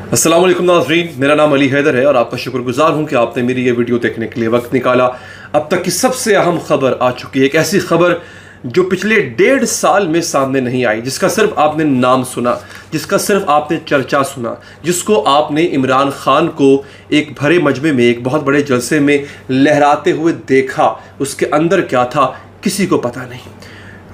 अस्सलाम वालेकुम नाज़रीन, मेरा नाम अली हैदर है और आपका शुक्रगुजार हूँ कि आपने मेरी ये वीडियो देखने के लिए वक्त निकाला। अब तक की सबसे अहम खबर आ चुकी है, एक ऐसी खबर जो पिछले 1.5 साल में सामने नहीं आई, जिसका सिर्फ आपने नाम सुना, जिसका सिर्फ आपने चर्चा सुना, जिसको आपने इमरान खान को एक भरे मजमे में, एक बहुत बड़े जलसे में लहराते हुए देखा। उसके अंदर क्या था किसी को पता नहीं।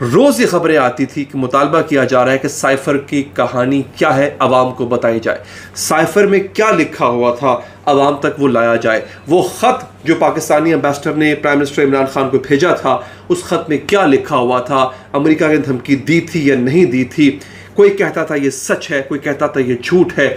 रोज़ ये खबरें आती थी कि मुतालबा किया जा रहा है कि साइफ़र की कहानी क्या है अवाम को बताई जाए, साइफ़र में क्या लिखा हुआ था अवाम तक वो लाया जाए। वो ख़त जो पाकिस्तानी एम्बेसडर ने प्राइम मिनिस्टर इमरान खान को भेजा था, उस ख़त में क्या लिखा हुआ था, अमेरिका ने धमकी दी थी या नहीं दी थी। कोई कहता था ये सच है, कोई कहता था ये झूठ है।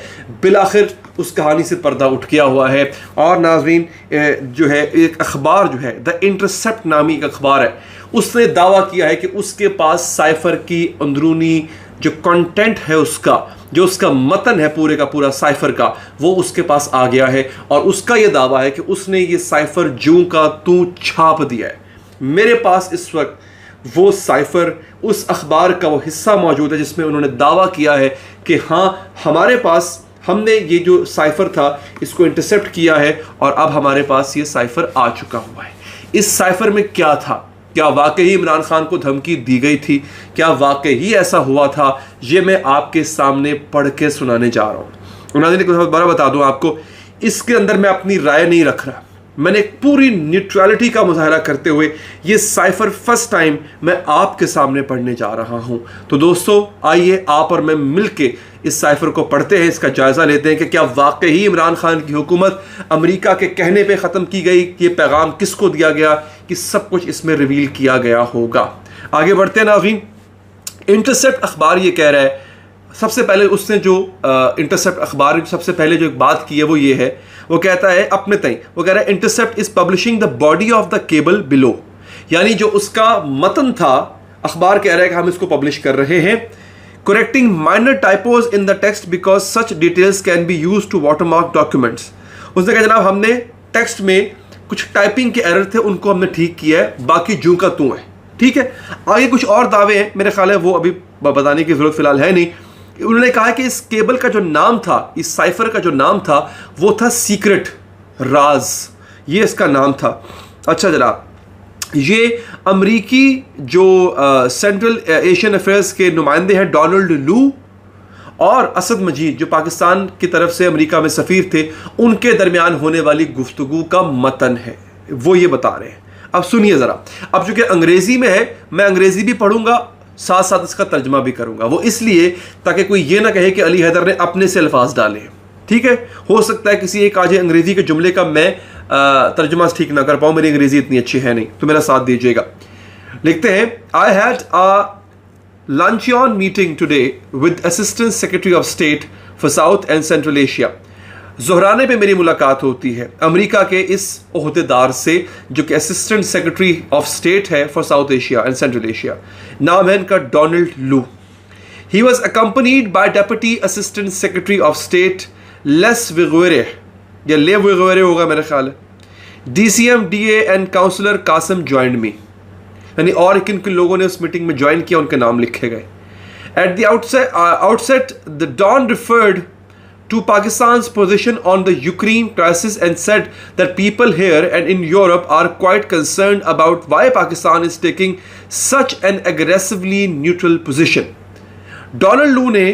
बिलाखिर उस कहानी से पर्दा उठ गया हुआ है। और नाज़रीन, जो है एक अखबार जो है द इंटरसेप्ट नामी एक अखबार है, उसने दावा किया है कि उसके पास साइफ़र की अंदरूनी जो कंटेंट है, उसका जो उसका मतन है पूरे का पूरा साइफ़र का, वो उसके पास आ गया है। और उसका ये दावा है कि उसने ये साइफ़र जूं का तू छाप दिया है। मेरे पास इस वक्त वो साइफ़र, उस अखबार का वो हिस्सा मौजूद है जिसमें उन्होंने दावा किया है कि हाँ, हमारे पास, हमने ये जो साइफ़र था इसको इंटरसेप्ट किया है और अब हमारे पास ये साइफ़र आ चुका हुआ है। इस साइफ़र में क्या था? क्या वाकई इमरान खान को धमकी दी गई थी? क्या वाकई ऐसा हुआ था? ये मैं आपके सामने पढ़ के सुनाने जा रहा हूँ। उन्होंने दोबारा बता दूँ आपको, इसके अंदर मैं अपनी राय नहीं रख रहा। मैंने एक पूरी न्यूट्रलिटी का मुजाहरा करते हुए ये साइफ़र फर्स्ट टाइम मैं आपके सामने पढ़ने जा रहा हूँ। तो दोस्तों, आइए आप और मैं मिलके इस साइफ़र को पढ़ते हैं, इसका जायज़ा लेते हैं कि क्या वाकई इमरान खान की हुकूमत अमेरिका के कहने पे ख़त्म की गई, ये पैगाम किसको दिया गया, कि सब कुछ इसमें रिवील किया गया होगा। आगे बढ़ते हैं नाज़रीन। इंटरसेप्ट अखबार ये कह रहा है, सबसे पहले उसने जो इंटरसेप्ट अखबार सबसे पहले जो एक बात की है वो ये है, वो कहता है अपने तय, वो कह रहा है intercept is publishing the body of the cable below, यानी जो उसका मतन था, अखबार कह रहा है कि हम इसको पब्लिश कर रहे हैं। Correcting minor typos in the text because such details can be use to watermark documents. उसने कहा जनाब, हमने टेक्स्ट में कुछ टाइपिंग के एरर थे, उनको हमने ठीक किया है, बाकी जूं का तू है। ठीक है, आगे कुछ और दावे हैं, मेरे ख्याल है वो अभी बताने की जरूरत फिलहाल है नहीं। उन्होंने कहा कि इस केबल का जो नाम था, इस साइफ़र का जो नाम था, वो था सीक्रेट, राज, ये इसका नाम था। अच्छा जनाब, ये अमरीकी जो सेंट्रल एशियन अफेयर्स के नुमाइंदे हैं डोनाल्ड लू और असद मजीद, जो पाकिस्तान की तरफ से अमेरिका में सफ़ीर थे, उनके दरमियान होने वाली गुफ्तगू का मतन है, वो ये बता रहे हैं। अब सुनिए ज़रा। अब चूंकि अंग्रेज़ी में है, मैं अंग्रेज़ी भी पढ़ूंगा, साथ साथ इसका तर्जमा भी करूंगा। वो इसलिए ताकि कोई ये ना कहे कि अली हैदर ने अपने से अल्फाज डाले। ठीक है, हो सकता है किसी एक आज अंग्रेज़ी के जुमले का मैं तर्जमा ठीक ना कर पाऊँ, मेरी अंग्रेज़ी इतनी अच्छी है नहीं, तो मेरा साथ दीजिएगा। लिखते हैं, I had a luncheon meeting today with Assistant Secretary of State for South and Central Asia। ज़ोहराने पे मेरी मुलाकात होती है अमेरिका के इस ओहदेदार से जो कि असिस्टेंट सेक्रेटरी ऑफ स्टेट है for South Asia and Central Asia. नाम है इनका Donald Lu. He was accompanied by deputy assistant secretary of state Les Viguerie, या ले विगोरे होगा मेरा ख्याल है, DCM DA and counselor Qasim joined me, यानी और किन किन लोगों ने उस मीटिंग में ज्वाइन किया उनके नाम लिखे गए। At the outset the Dawn referred to Pakistan's position on the Ukraine crisis and said that people here and in Europe are quite concerned about why Pakistan is taking such an aggressively neutral position। Donald लू ने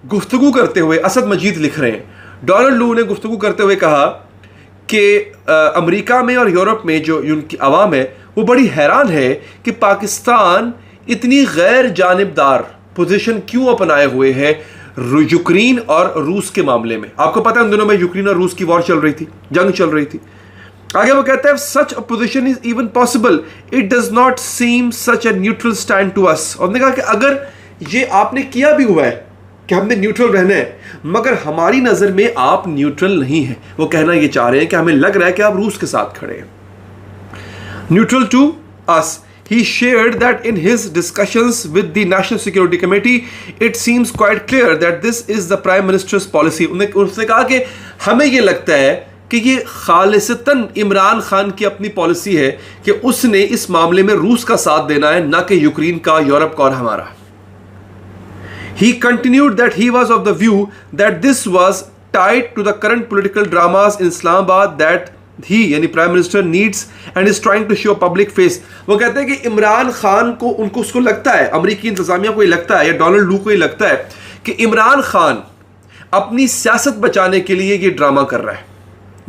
गुफ्तगू करते हुए, असद मजीद लिख रहे हैं, Donald लू ने गुफ्तगू करते हुए कहा कि अमेरिका में और यूरोप में जो उनकी आवाम है वो बड़ी हैरान है कि पाकिस्तान इतनी गैर जानिबदार पोजीशन क्यों अपनाए हुए है यूक्रेन और रूस के मामले में। आपको पता है उन दिनों में यूक्रेन और रूस की वॉर चल रही थी, जंग चल रही थी। आगे वो कहते हैं, such a position is even possible, it does not seem such a neutral stand to us. उन्होंने कहा कि अगर ये आपने किया भी हुआ है कि हमने न्यूट्रल रहना है, मगर हमारी नज़र में आप न्यूट्रल नहीं है। वो कहना ये चाह रहे हैं कि हमें लग रहा है कि आप रूस के साथ खड़े हैं। Neutral to us. He shared that in his discussions with the National Security Committee, it seems quite clear that this is the Prime Minister's policy। उसने कहा कि हमें ये लगता है कि ये खालिसतन इमरान खान की अपनी पॉलिसी है कि उसने इस मामले में रूस का साथ देना है, ना कि यूक्रेन का, यूरोप का और हमारा। He continued that he was of the view that this was tied to the current political dramas in Islamabad that he यानी prime minister needs and is trying to show public face. वो कहते हैं कि इमरान खान को उसको लगता है, अमेरिकी इंतजामिया को ये लगता है या डोनाल्ड लू को ये लगता है कि इमरान खान अपनी सियासत बचाने के लिए ये ड्रामा कर रहा है,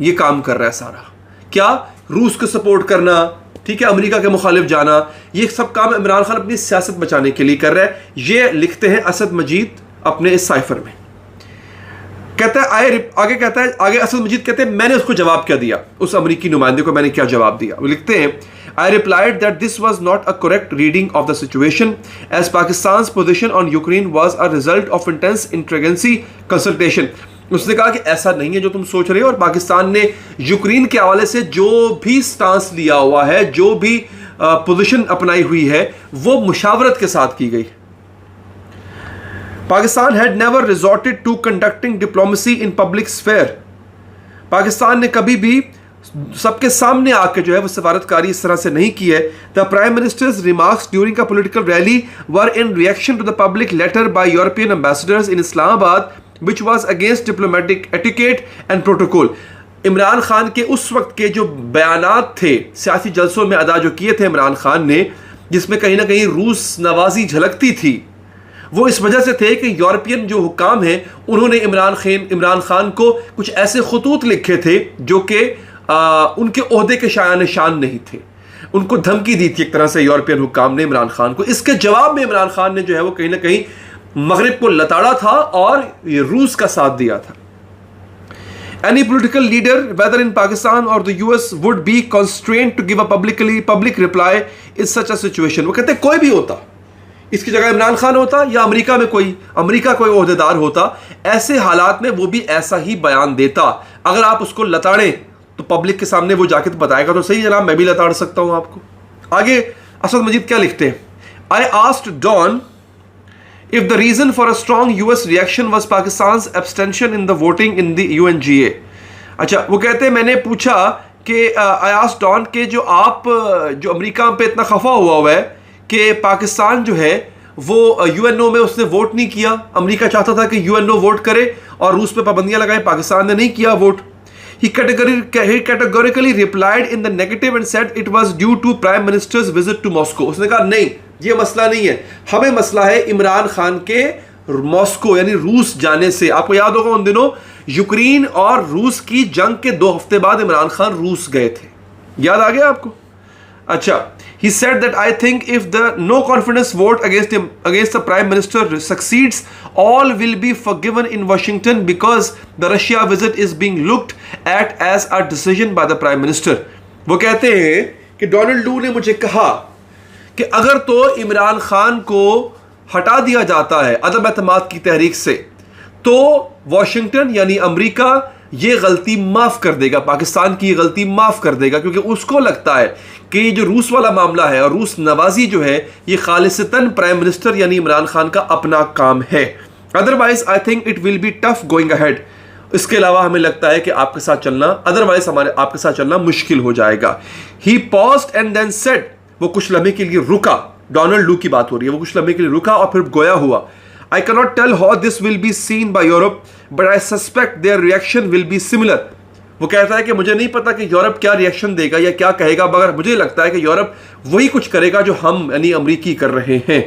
ये काम कर रहा है सारा। क्या? रूस को सपोर्ट करना, ठीक है, अमेरिका के मुखालिफ जाना, ये सब काम इमरान खान अपनी सियासत बचाने के लिए कर रहा है। ये लिखते हैं असद मजीद अपने इस साइफर में। कहता है आगे असद मजीद कहते हैं मैंने उसको जवाब क्या दिया, उस अमेरिकी नुमाइंदे को मैंने क्या जवाब दिया। वो लिखते हैं I replied that this was not a correct reading of the situation as Pakistan's position on Ukraine was a result of intense intelligence consultation. उसने कहा कि ऐसा नहीं है जो तुम सोच रहे हो, और पाकिस्तान ने यूक्रेन के हवाले से जो भी स्टांस लिया हुआ है, जो भी पोजीशन अपनाई हुई है, वो मुशावरत के साथ की गई। Pakistan had never resorted to conducting diplomacy in public sphere. Pakistan ने कभी भी सबके सामने आकर जो है वो सफारतकारी इस तरह से नहीं की है। The prime minister's remarks during a political rally were in reaction to the public letter by European ambassadors in Islamabad which was against diplomatic etiquette and protocol। Imran Khan के उस वक्त के जो बयानात थे सियासी जलसों में अदा जो किए थे इमरान खान ने, जिसमें कहीं ना कहीं रूस नवाजी झलकती थी, वो इस वजह से थे कि यूरोपियन जो हुकाम हैं उन्होंने इमरान खान को कुछ ऐसे खतूत लिखे थे जो कि उनके ओहदे के शायान शान नहीं थे। उनको धमकी दी थी एक तरह से यूरोपियन हुकाम ने इमरान खान को। इसके जवाब में इमरान खान ने जो है वो कहीं ना कहीं मगरिब को लताड़ा था और ये रूस का साथ दिया था। Any political leader, whether in Pakistan or the US, would be constrained to give a public reply in such a situation। वो कहते हैं कोई भी होता, इसकी जगह इमरान खान होता या अमेरिका कोई ओहदेदार होता, ऐसे हालात में वो भी ऐसा ही बयान देता। अगर आप उसको लताड़ें तो पब्लिक के सामने वो जाके तो बताएगा तो सही जनाब मैं भी लताड़ सकता हूं आपको। आगे असद मजीद क्या लिखते हैं, I asked Don if the reason for a strong US reaction was Pakistan's abstention in the voting in the UNGA। अच्छा, वो कहते हैं मैंने पूछा कि I asked Don के जो अमेरिका पे इतना खफा हुआ है कि पाकिस्तान जो है वो यूएनओ में उसने वोट नहीं किया। अमेरिका चाहता था कि यूएनओ वोट करे और रूस पे पाबंदियां लगाए, पाकिस्तान ने नहीं किया vote. He categorically replied in the negative and said it was due to Prime Minister's visit to Moscow। उसने कहा नहीं, ये मसला नहीं है, हमें मसला है इमरान खान के मॉस्को यानी रूस जाने से। आपको याद होगा उन दिनों यूक्रेन और रूस की जंग के 2 हफ्ते बाद इमरान खान रूस गए थे, याद आ गया आपको? अच्छा, he said that I think if the no confidence vote against the Prime Minister succeeds, all will be forgiven in Washington because the Russia visit is being looked at as a decision by the Prime Minister। वो कहते हैं कि Donald लू ने मुझे कहा कि अगर तो इमरान खान को हटा दिया जाता है अदम एतमाद की तहरीक से, तो वॉशिंगटन यानी अमेरिका ये गलती माफ कर देगा, पाकिस्तान की ये गलती माफ कर देगा, क्योंकि उसको लगता है कि ये जो रूस वाला मामला है और रूस नवाजी जो है ये खालिसतन प्राइम मिनिस्टर यानी इमरान खान का अपना काम है। Otherwise I think it will be tough going ahead. इसके अलावा हमें लगता है कि आपके साथ चलना, अदरवाइज आपके साथ चलना मुश्किल हो जाएगा। ही पॉज्ड एंड देन सेड, वो कुछ लम्हे के लिए रुका, डोनाल्ड लू की बात हो रही है, वो कुछ लम्हे के लिए रुका और फिर गोया हुआ। I cannot tell how this will be seen by Europe, but I suspect their reaction will be similar। वो कहता है कि मुझे नहीं पता कि यूरोप क्या रिएक्शन देगा या क्या कहेगा, मगर मुझे लगता है कि यूरोप वही कुछ करेगा जो हम यानी अमरीकी कर रहे हैं।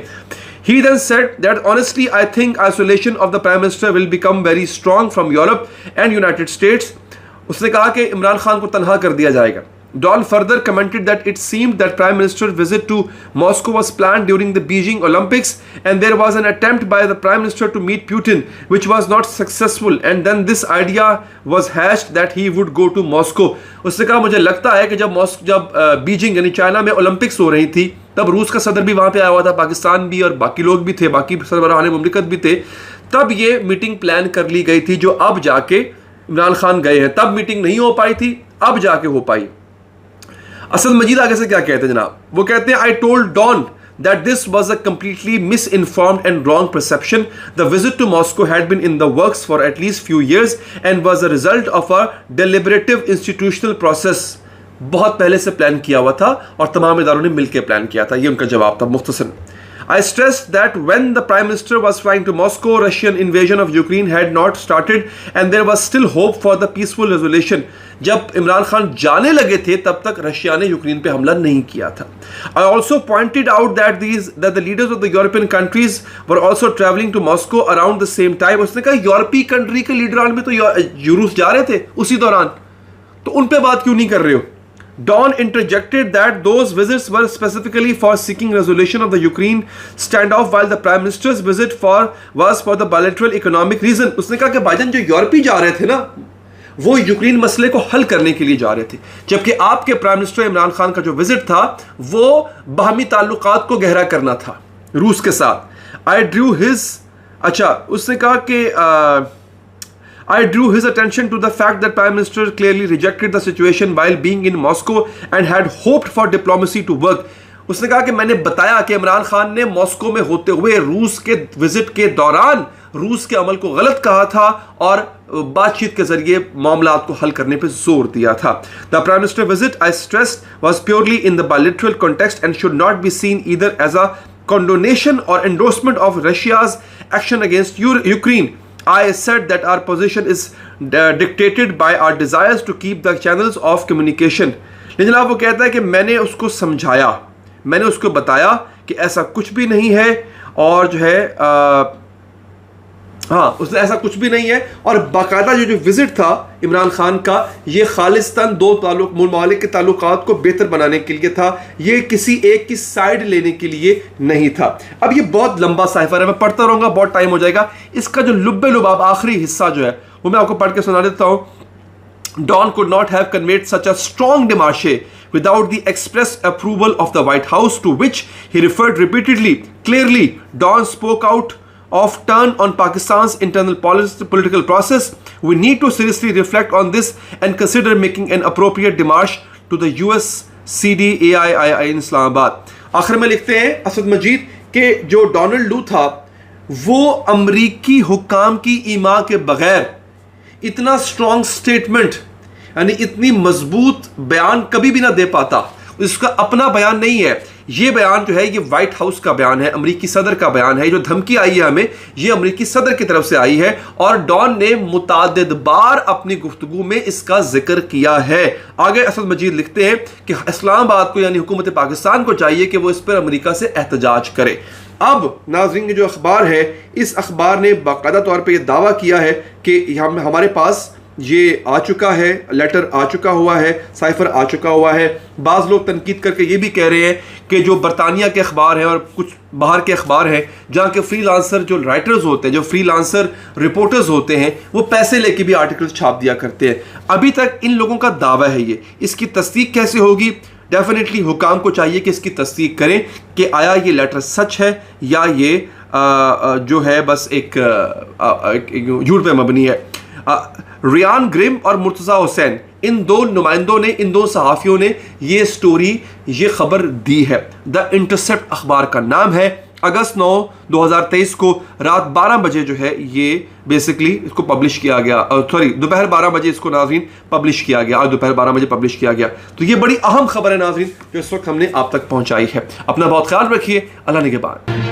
He then said that honestly I think isolation of the Prime Minister will become very strong from Europe and United States। उसने कहा कि इमरान खान को तनहा कर दिया जाएगा। Don further commented that it seemed that Prime Minister's visit to Moscow was planned during the Beijing Olympics and there was an attempt by the Prime Minister to meet Putin which was not successful, and then this idea was hatched that he would go to Moscow। उसने कहा मुझे लगता है कि जब Beijing यानी China में Olympics हो रही थी तब रूस का सदर भी वहाँ पे आया हुआ था, पाकिस्तान भी और बाकी लोग भी थे, बाकी सरबराहान मुमलिकत भी थे, तब ये मीटिंग प्लान कर ली गई थी जो अब जाके इमरान खान गए हैं। तब मीटिंग नहीं हो पाई थी, अब जाके हो पाई। असद मजीद आगे से क्या कहते हैं जनाब, वो कहते हैं I told Dawn that this was a completely misinformed and wrong perception। The visit to Moscow had been in the works for at least few years and was a result of a deliberative institutional process। बहुत पहले से plan किया हुआ था और तमाम इदारों ने मिलकर प्लान किया था, ये उनका जवाब था मुख्तसर। I stressed that when the Prime Minister was flying to Moscow, Russian invasion of Ukraine had not started and there was still hope for the peaceful resolution. जब इमरान खान जाने लगे थे तब तक रशिया ने यूक्रेन पे हमला नहीं किया था. I also pointed out that the leaders of the European countries were also traveling to Moscow around the same time. उसने कहा यूरोपीय कंट्री के लीडरान भी तो रूस जा रहे थे उसी दौरान, तो उन पे बात क्यों नहीं कर रहे हो? Don interjected that those visits were specifically for seeking resolution of the Ukraine standoff, while the Prime Minister's visit was for the bilateral economic reason. उसने कहा कि भाईजान जो यूरोपी जा रहे थे ना वो यूक्रेन मसले को हल करने के लिए जा रहे थे, जबकि आपके प्राइम मिनिस्टर इमरान खान का जो विजिट था वो बाहमी ताल्लुकात को गहरा करना था रूस के साथ. उसने कहा कि I drew his attention to the fact that Prime Minister clearly rejected the situation while being in Moscow and had hoped for diplomacy to work. उसने कहा कि मैंने बताया कि इमरान खान ने मॉस्को में होते हुए रूस के विजिट के दौरान रूस के अमल को गलत कहा था और बातचीत के जरिए मामलात को हल करने पर जोर दिया था. The Prime Minister visit, I stressed, was purely in the bilateral context and should not be seen either as a condonation or endorsement of Russia's action against Ukraine. I said that our position is dictated by our desires to keep the channels of communication. लेकिन जनाब वो कहता है कि मैंने उसको समझाया, मैंने उसको बताया कि ऐसा कुछ भी नहीं है और जो है उसने ऐसा कुछ भी नहीं है और बाकायदा जो विजिट था इमरान खान का ये खालिस्तान दो ममालिक के ताल्लुकात को बेहतर बनाने के लिए था, ये किसी एक की साइड लेने के लिए नहीं था. अब ये बहुत लंबा साइफर है, मैं पढ़ता रहूंगा, बहुत टाइम हो जाएगा. इसका जो लुब्बे लुबाब आखिरी हिस्सा जो है वो मैं आपको पढ़ के सुना देता हूं. Don could not have conveyed such a strong démarche without the express approval of the White House, to which he referred repeatedly. Clearly, Don spoke out of turn on Pakistan's internal political process. We need to seriously reflect on this and consider making an appropriate démarche to the US CDAII in Islamabad. आखिर में लिखते हैं असद मजीद कि जो Donald लू था वो अमरीकी हुक्काम की ईमा के बगैर इतना स्ट्रॉन्ग स्टेटमेंट यानी इतनी मजबूत बयान कभी भी ना दे पाता. इसका अपना बयान नहीं है, ये बयान जो है ये व्हाइट हाउस का बयान है, अमरीकी सदर का बयान है. जो धमकी आई है हमें ये अमरीकी सदर की तरफ से आई है और डॉन ने मुतादिद बार अपनी गुफ्तगू में इसका जिक्र किया है. आगे असद मजीद लिखते हैं कि इस्लामाबाद को यानी हुकूमत पाकिस्तान को चाहिए कि वो इस पर अमरीका से एहतजाज करे. अब नाज़रीन जो अखबार है इस अखबार ने बाकायदा तौर पर यह दावा किया है कि हमारे पास ये आ चुका है, लेटर आ चुका हुआ है, साइफर आ चुका हुआ है. बाज़ लोग तनकीद करके ये भी कह रहे हैं कि जो बरतानिया के अखबार हैं और कुछ बाहर के अखबार हैं जहाँ के फ्रीलांसर जो राइटर्स होते हैं, जो फ्रीलांसर रिपोर्टर्स होते हैं, वो पैसे लेके भी आर्टिकल्स छाप दिया करते हैं. अभी तक इन लोगों का दावा है ये, इसकी तस्दीक कैसे होगी? डेफिनेटली हुकाम को चाहिए कि इसकी तस्दीक करें कि आया ये लेटर सच है या ये जो है बस एक झूठ पे मबनी है. रियान ग्रिम और मुर्तज़ा हुसैन इन दो नुमाइंदों ने, इन दो सहाफ़ियों ने ये स्टोरी, ये खबर दी है. द इंटरसेप्ट अखबार का नाम है. अगस्त 9, 2023 को रात 12 बजे जो है ये बेसिकली इसको पब्लिश किया गया. सॉरी, दोपहर 12 बजे इसको नाज़रीन पब्लिश किया गया. आज दोपहर 12 बजे पब्लिश किया गया. तो ये बड़ी अहम खबर है नाज़रीन जो इस वक्त हमने आप तक पहुंचाई है. अपना बहुत ख्याल रखिए. अल्लाह निगहबान.